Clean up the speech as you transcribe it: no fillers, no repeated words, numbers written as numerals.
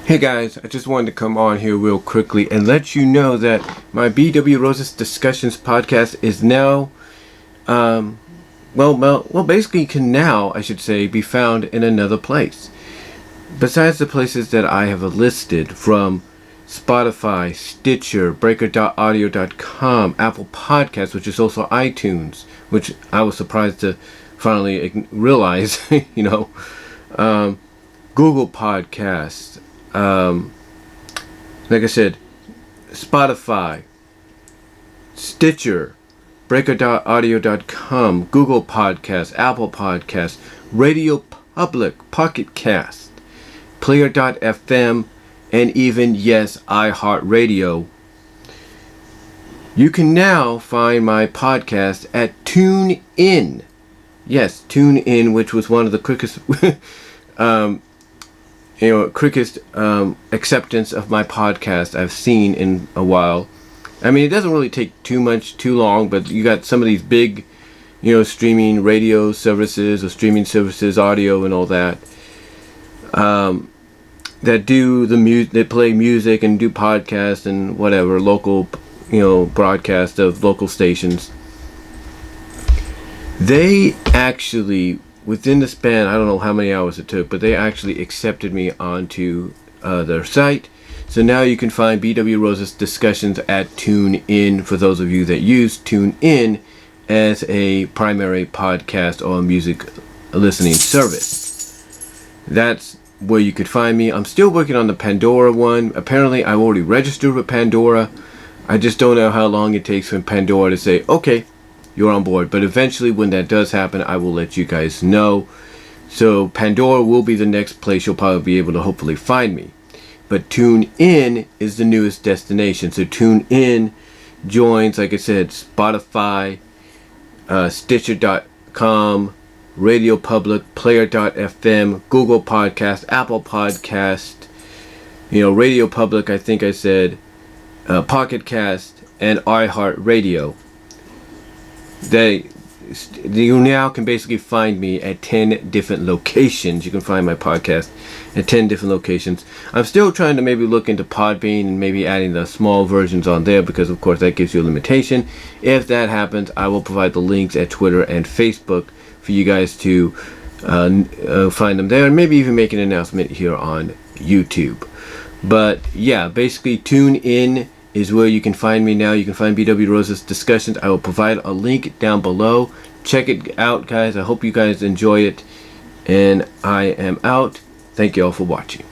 Hey guys, I just wanted to come on here real quickly and let you know that my BWRosas Discussions podcast is now, basically can now, I should say, be found in another place. Besides the places that I have listed from Spotify, Stitcher, Breaker.audio.com, Apple Podcasts, which is also iTunes, which I was surprised to finally realize, Google Podcasts, like I said, Spotify, Stitcher, Breaker.audio.com, Google Podcasts, Apple Podcasts, Radio Public, Pocket Cast, Player.fm, and even, yes, iHeartRadio. You can now find my podcast at TuneIn. Yes, TuneIn, which was one of the quickest quickest acceptance of my podcast I've seen in a while. I mean, it doesn't really take too long, but you got some of these big, streaming radio services or streaming services, audio and all that, that do the music, they play music and do podcasts and whatever, local, broadcast of local stations. They actually, within the span, I don't know how many hours it took, but they actually accepted me onto their site. So now you can find BWRosas Discussions at TuneIn for those of you that use TuneIn as a primary podcast or music listening service. That's where you could find me. I'm still working on the Pandora one. Apparently, I've already registered with Pandora. I just don't know how long it takes for Pandora to say, okay, you're on board. But eventually, when that does happen, I will let you guys know. So Pandora will be the next place you'll probably be able to hopefully find me. But TuneIn is the newest destination. So TuneIn joins, like I said, Spotify, Stitcher.com, Radio Public, Player.fm, Google Podcast, Apple Podcast, Radio Public, I think I said, Pocket Cast, and iHeartRadio. You now can basically find me at 10 different locations. You can find my podcast at 10 different locations. I'm still trying to maybe look into Podbean and maybe adding the small versions on there because, of course, that gives you a limitation. If that happens, I will provide the links at Twitter and Facebook for you guys to find them there and maybe even make an announcement here on YouTube. But, yeah, basically, TuneIn is where you can find me now. You can find BWRosas Discussions. I will provide a link down below. Check it out, guys. I hope you guys enjoy it. And I am out. Thank you all for watching.